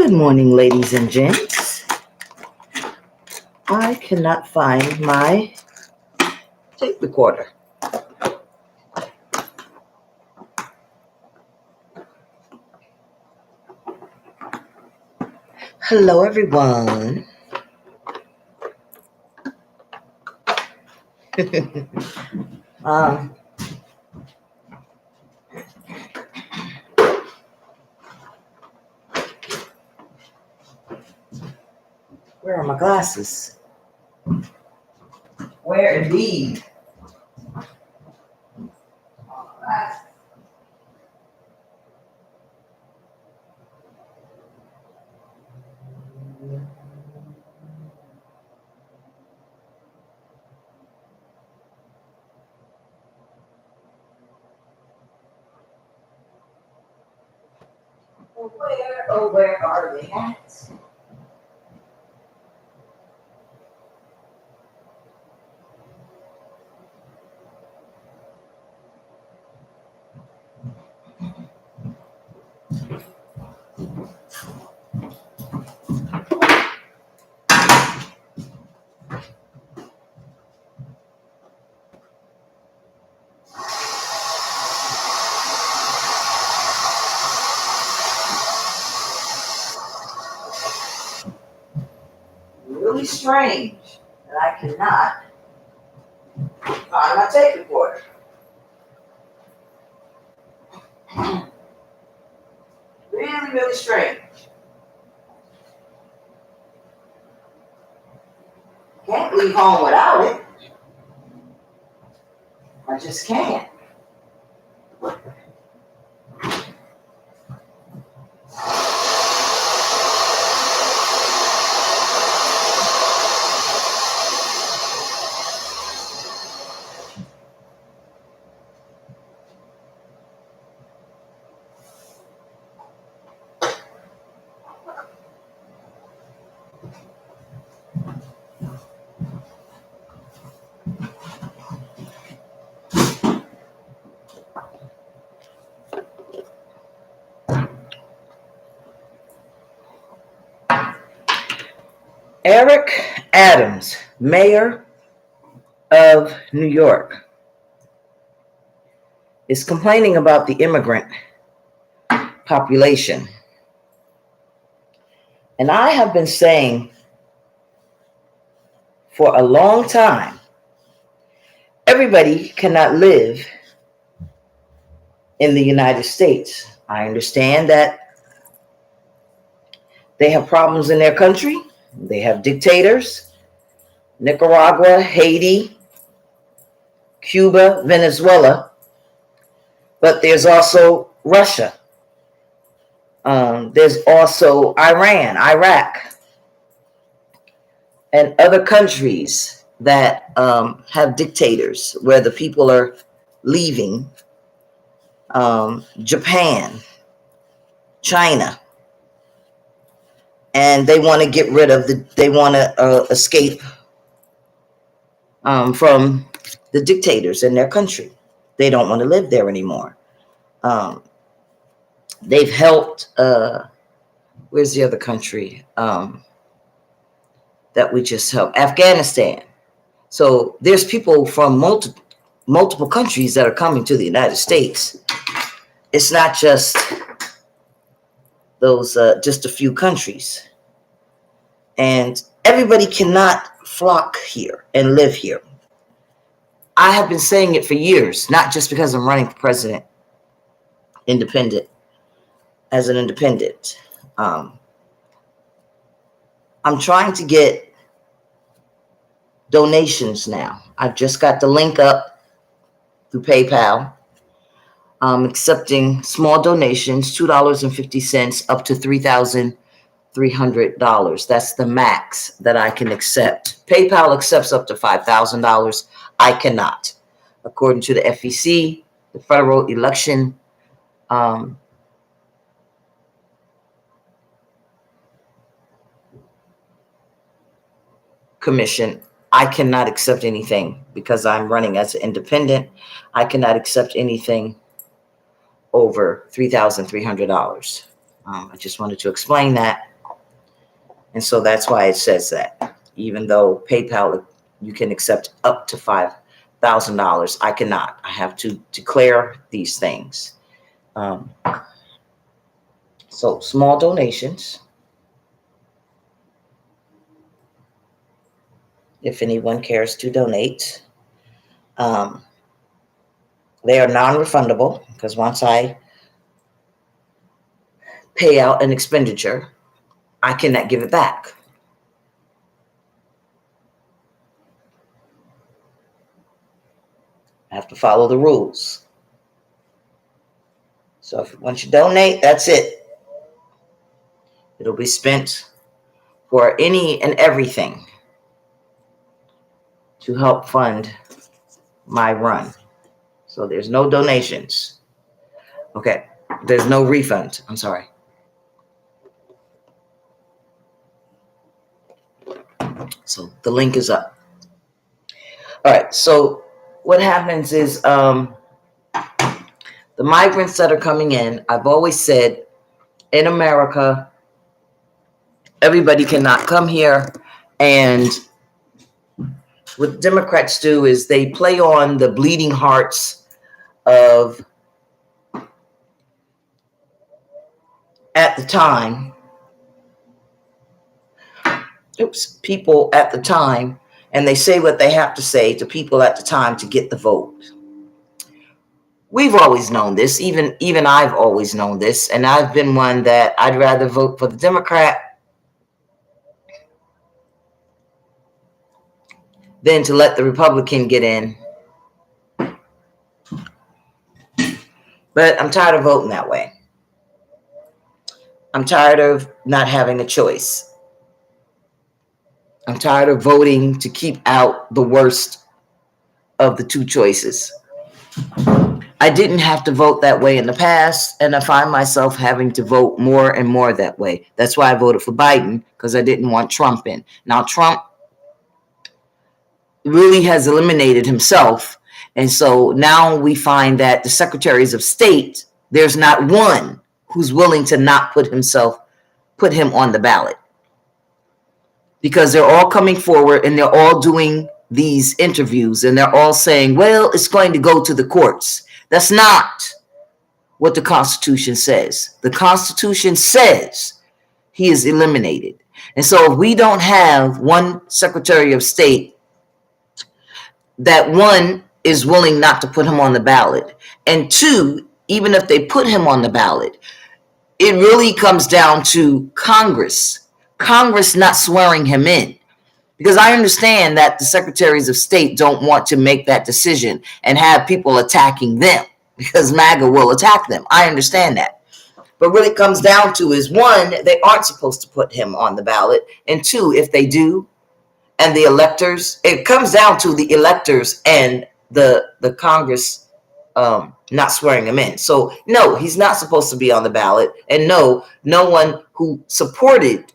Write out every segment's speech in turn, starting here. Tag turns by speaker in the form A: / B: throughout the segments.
A: Good morning, ladies and gents. I cannot find my tape recorder. Hello, everyone. Where are my glasses? Where indeed? Where are they at? Really strange that I cannot find my tape recorder. Really strange. Can't leave home without it. I just can't. Eric Adams, mayor of New York, is complaining about the immigrant population. And I have been saying for a long time, everybody cannot live in the United States. I understand that they have problems in their country. They have dictators, Nicaragua, Haiti, Cuba, Venezuela, but there's also Russia. There's also Iran, Iraq, and other countries that have dictators where the people are leaving. Japan, China, and they want to get rid of they want to escape from the dictators in their country. They don't want to live there anymore. They've helped, where's the other country that we just helped? Afghanistan. So there's people from multiple countries that are coming to the United States. It's not just those, just a few countries. And everybody cannot flock here and live here. I have been saying it for years, not just because I'm running for president, as an independent. I'm trying to get donations now. I've just got the link up through PayPal. I'm accepting small donations, $2.50 up to $3,300. That's the max that I can accept. PayPal accepts up to $5,000. I cannot. According to the FEC, the Federal Election Commission, I cannot accept anything because I'm running as an independent. I cannot accept anything over $3,300. I just wanted to explain that And so that's why it says that. Even though PayPal, you can accept up to $5,000, I cannot. I have to declare these things. So small donations. If anyone cares to donate. They are non-refundable because once I pay out an expenditure, I cannot give it back. I have to follow the rules. So once you donate, that's it. It'll be spent for any and everything to help fund my run. So there's no donations. Okay, there's no refund. I'm sorry. So the link is up. All right, so what happens is the migrants that are coming in, I've always said in America, everybody cannot come here. And what Democrats do is they play on the bleeding hearts of, at the time, people at the time, and they say what they have to say to people at the time to get the vote. We've always known this, even I've always known this, and I've been one that I'd rather vote for the Democrat than to let the Republican get in. But I'm tired of voting that way. I'm tired of not having a choice. I'm tired of voting to keep out the worst of the two choices. I didn't have to vote that way in the past, and I find myself having to vote more and more that way. That's why I voted for Biden, because I didn't want Trump in. Now, Trump really has eliminated himself, and so now we find that the secretaries of state, there's not one who's willing to not put him on the ballot, because they're all coming forward and they're all doing these interviews and they're all saying, well, it's going to go to the courts. That's not what the Constitution says. The Constitution says he is eliminated. And so if we don't have one Secretary of State, that one is willing not to put him on the ballot, and two, even if they put him on the ballot, it really comes down to Congress not swearing him in. Because I understand that the secretaries of state don't want to make that decision and have people attacking them, because MAGA will attack them. I understand that. But what it comes down to is, one, they aren't supposed to put him on the ballot. And two, if they do, and the electors, it comes down to the electors and the Congress not swearing him in. So no, he's not supposed to be on the ballot. And no one who supported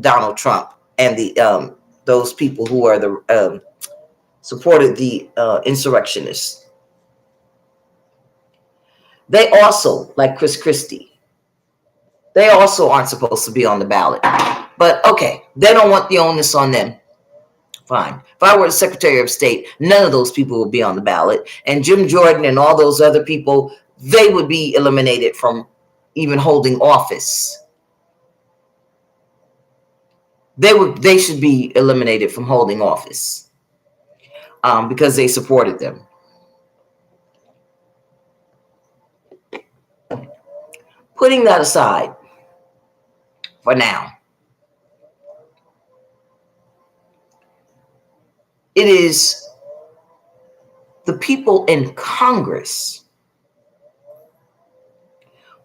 A: Donald Trump and the those people who are the supported the insurrectionists. They also, like Chris Christie, they also aren't supposed to be on the ballot. But okay, they don't want the onus on them. Fine. If I were the Secretary of State, none of those people would be on the ballot. And Jim Jordan and all those other people, they would be eliminated from even holding office. They should be eliminated from holding office because they supported them. Putting that aside for now, it is the people in Congress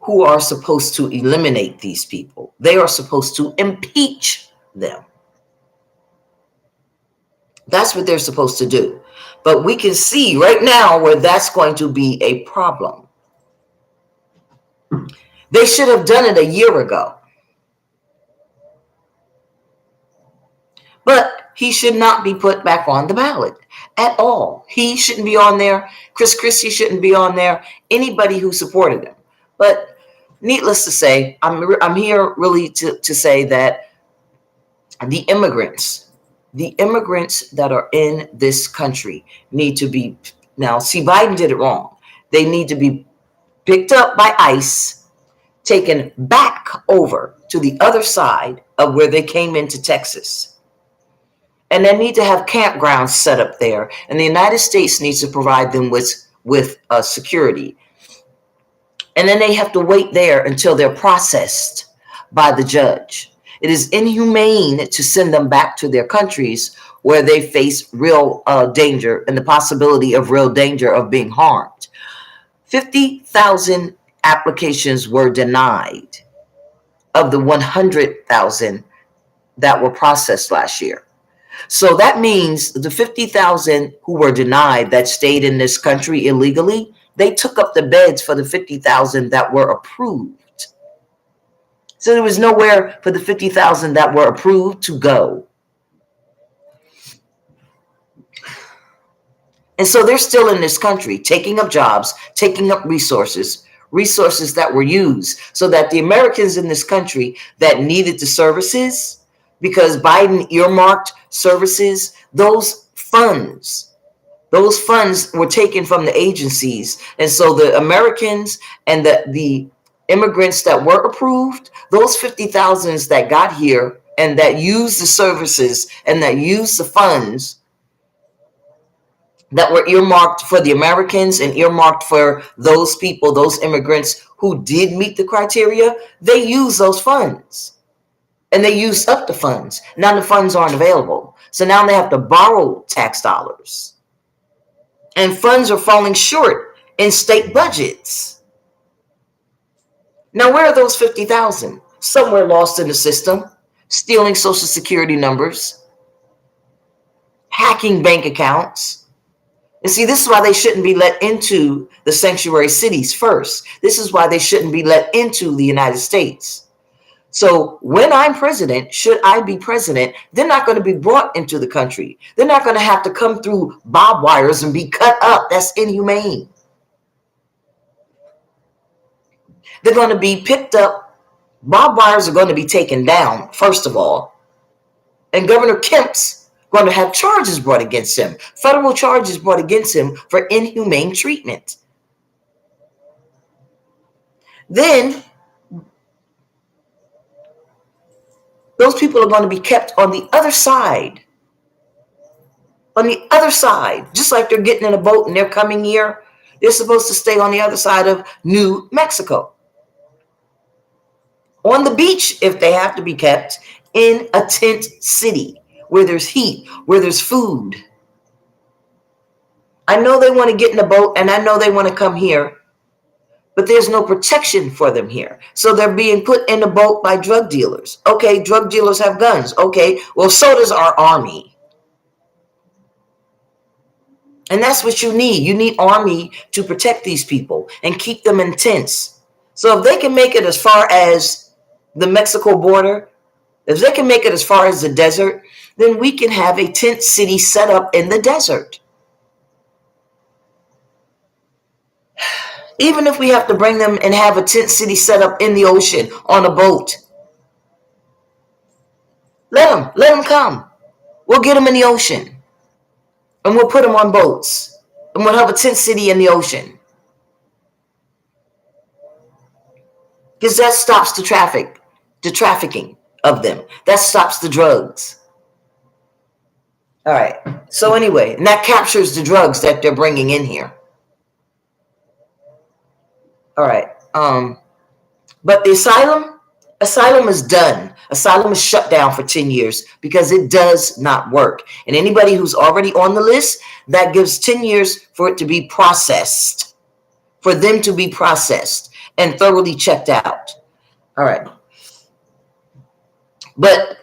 A: who are supposed to eliminate these people. They are supposed to impeach them. That's what they're supposed to do. But we can see right now where that's going to be a problem. They should have done it a year ago. But he should not be put back on the ballot at all. He shouldn't be on there. Chris Christie shouldn't be on there. Anybody who supported him. But needless to say, I'm here really to say that the immigrants, the immigrants that are in this country need to be, now see, Biden did it wrong. They need to be picked up by ICE, taken back over to the other side of where they came into Texas. And they need to have campgrounds set up there. And the United States needs to provide them with security. And then they have to wait there until they're processed by the judge. It is inhumane to send them back to their countries where they face real danger and the possibility of real danger of being harmed. 50,000 applications were denied of the 100,000 that were processed last year. So that means the 50,000 who were denied that stayed in this country illegally, they took up the beds for the 50,000 that were approved. So there was nowhere for the 50,000 that were approved to go. And so they're still in this country, taking up jobs, taking up resources that were used so that the Americans in this country that needed the services, because Biden earmarked services, those funds were taken from the agencies. And so the Americans and the immigrants that were approved, those 50,000 that got here and that used the services and that used the funds that were earmarked for the Americans and earmarked for those people, those immigrants who did meet the criteria, they used those funds. And they used up the funds. Now the funds aren't available. So now they have to borrow tax dollars. And funds are falling short in state budgets. Now, where are those 50,000? Somewhere lost in the system, stealing Social Security numbers, hacking bank accounts. And see, this is why they shouldn't be let into the sanctuary cities first. This is why they shouldn't be let into the United States. So when I'm president, should I be president, they're not going to be brought into the country. They're not going to have to come through barbed wires and be cut up. That's inhumane. They're going to be picked up. Barbed wires are going to be taken down, first of all. And Governor Kemp's going to have charges brought against him, federal charges brought against him for inhumane treatment. Then those people are going to be kept on the other side. On the other side, just like they're getting in a boat and they're coming here, they're supposed to stay on the other side of New Mexico. On the beach, if they have to be kept, in a tent city where there's heat, where there's food. I know they want to get in a boat and I know they want to come here, but there's no protection for them here. So they're being put in a boat by drug dealers. Okay, drug dealers have guns. Okay, well, so does our army. And that's what you need. You need army to protect these people and keep them in tents. So if they can make it as far as the Mexico border, if they can make it as far as the desert, then we can have a tent city set up in the desert. Even if we have to bring them and have a tent city set up in the ocean on a boat, let them come. We'll get them in the ocean and we'll put them on boats and we'll have a tent city in the ocean. Because that stops the trafficking of them. That stops the drugs. All right. So anyway, and that captures the drugs that they're bringing in here. All right. But the asylum is done. Asylum is shut down for 10 years because it does not work. And anybody who's already on the list, that gives 10 years for it to be processed, for them to be processed and thoroughly checked out. All right. But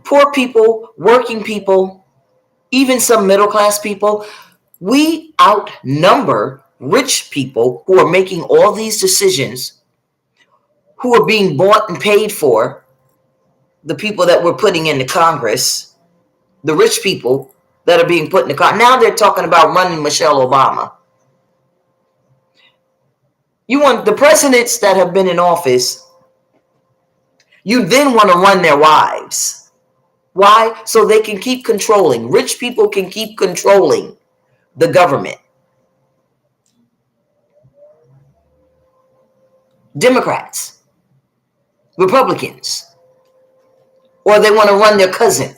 A: poor people, working people, even some middle-class people, we outnumber rich people who are making all these decisions, who are being bought and paid for, the people that we're putting into Congress, the rich people that are being put in the Congress. Now they're talking about running Michelle Obama. You want the presidents that have been in office, you then want to run their wives. Why? So they can keep controlling. Rich people can keep controlling the government. Democrats, Republicans, or they want to run their cousin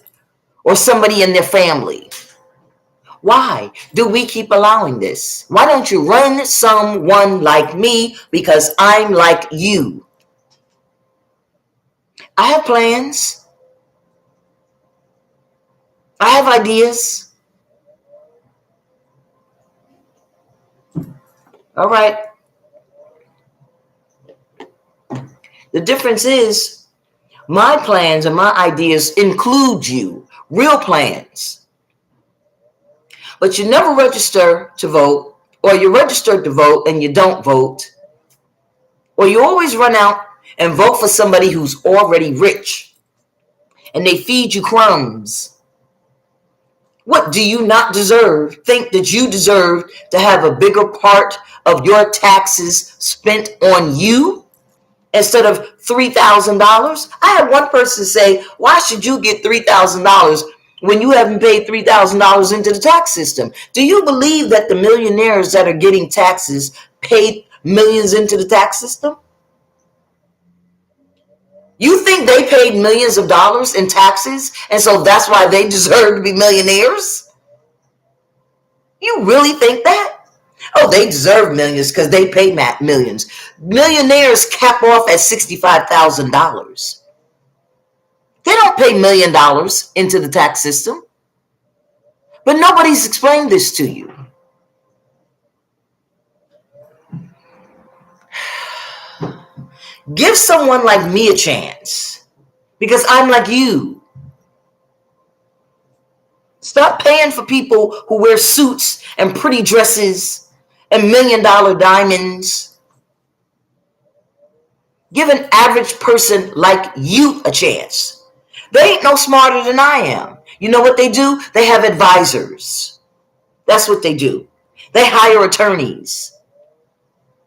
A: or somebody in their family. Why do we keep allowing this? Why don't you run someone like me because I'm like you? I have plans. I have ideas. All right. The difference is my plans and my ideas include you, real plans. But you never register to vote, or you're registered to vote and you don't vote, or you always run out and vote for somebody who's already rich and they feed you crumbs. What do you not deserve? Think that you deserve to have a bigger part of your taxes spent on you instead of $3,000? I had one person say, why should you get $3,000 when you haven't paid $3,000 into the tax system? Do you believe that the millionaires that are getting taxes paid millions into the tax system? You think they paid millions of dollars in taxes and so that's why they deserve to be millionaires? You really think that? Oh, they deserve millions because they pay millions. Millionaires cap off at $65,000. They don't pay $1 million into the tax system. But nobody's explained this to you. Give someone like me a chance because I'm like you. Stop paying for people who wear suits and pretty dresses and $1 million diamonds. Give an average person like you a chance. They ain't no smarter than I am. You know what they do? They have advisors. That's what they do. They hire attorneys.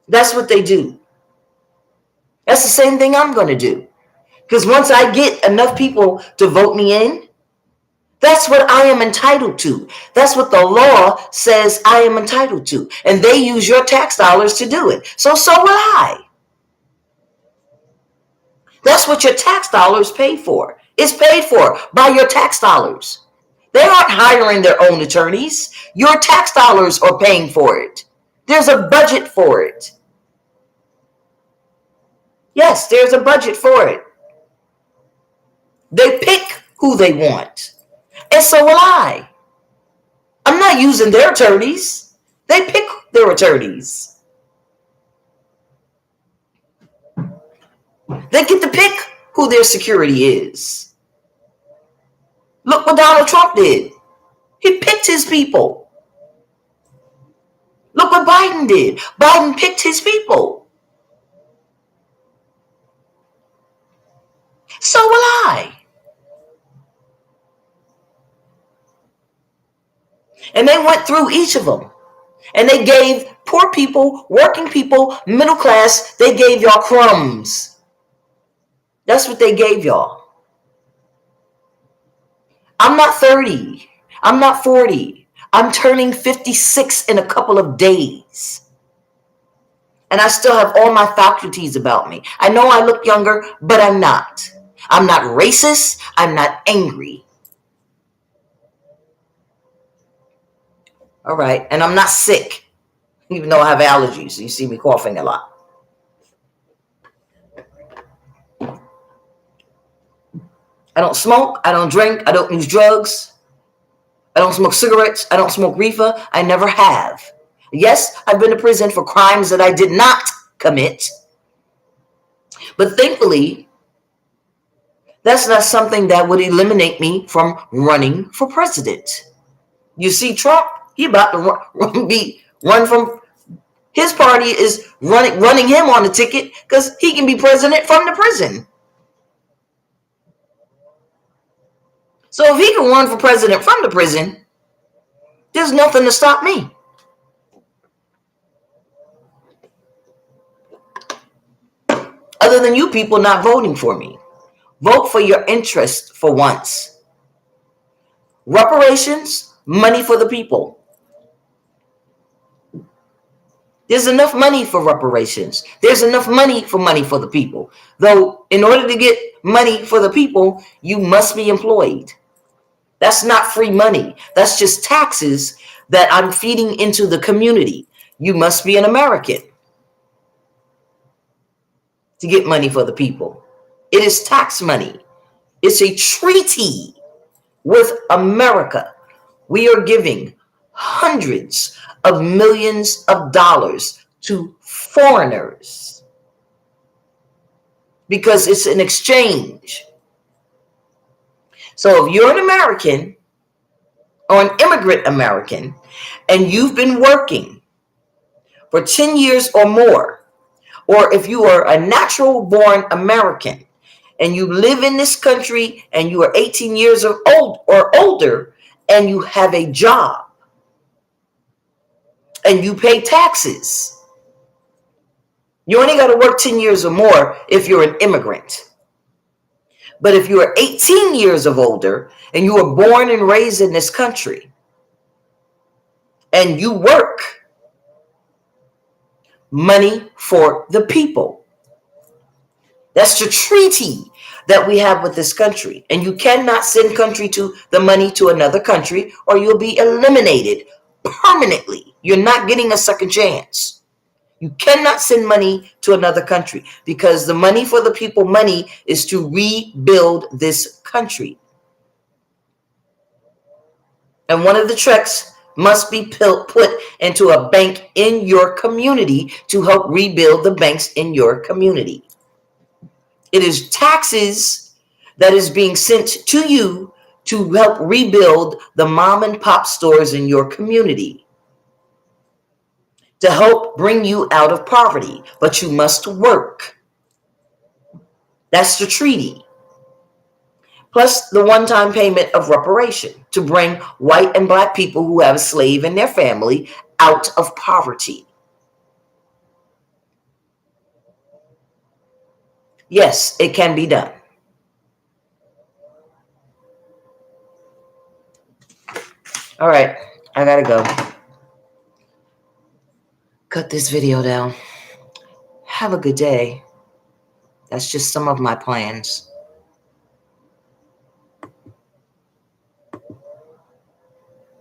A: That's what they do. That's the same thing I'm going to do. Because once I get enough people to vote me in, that's what I am entitled to. That's what the law says I am entitled to. And they use your tax dollars to do it. So will I. That's what your tax dollars pay for. It's paid for by your tax dollars. They aren't hiring their own attorneys. Your tax dollars are paying for it. There's a budget for it. Yes, there's a budget for it. They pick who they want. And so will I. I'm not using their attorneys. They pick their attorneys. They get to pick who their security is. Look what Donald Trump did. He picked his people. Look what Biden did. Biden picked his people. So will I. And they went through each of them. And they gave poor people, working people, middle class, they gave y'all crumbs. That's what they gave y'all. I'm not 30. I'm not 40. I'm turning 56 in a couple of days. And I still have all my faculties about me. I know I look younger, but I'm not. I'm not racist. I'm not angry. All right. And I'm not sick, even though I have allergies. You see me coughing a lot. I don't smoke. I don't drink. I don't use drugs. I don't smoke cigarettes. I don't smoke reefer. I never have. Yes, I've been to prison for crimes that I did not commit. But thankfully, that's not something that would eliminate me from running for president. You see, Trump, he about to run from, his party is running him on the ticket because he can be president from the prison. So if he can run for president from the prison, there's nothing to stop me. Other than you people not voting for me. Vote for your interest for once. Reparations, money for the people. There's enough money for reparations. There's enough money for the people. Though, in order to get money for the people, you must be employed. That's not free money. That's just taxes that I'm feeding into the community. You must be an American to get money for the people. It is tax money. It's a treaty with America. We are giving hundreds of millions of dollars to foreigners because it's an exchange. So if you're an American or an immigrant American and you've been working for 10 years or more, or if you are a natural born American and you live in this country and you are 18 years old or older and you have a job and you pay taxes, you only got to work 10 years or more if you're an immigrant. But if you are 18 years of older and you were born and raised in this country and you work, money for the people. That's the treaty that we have with this country. And you cannot send the money to another country or you'll be eliminated permanently. You're not getting a second chance. You cannot send money to another country because the money for the people money is to rebuild this country. And one of the checks must be put into a bank in your community to help rebuild the banks in your community. It is taxes that is being sent to you to help rebuild the mom and pop stores in your community, to help bring you out of poverty, but you must work. That's the treaty. Plus the one-time payment of reparation to bring white and black people who have a slave in their family out of poverty. Yes, it can be done. All right, I gotta go. Cut this video down. Have a good day. That's just some of my plans.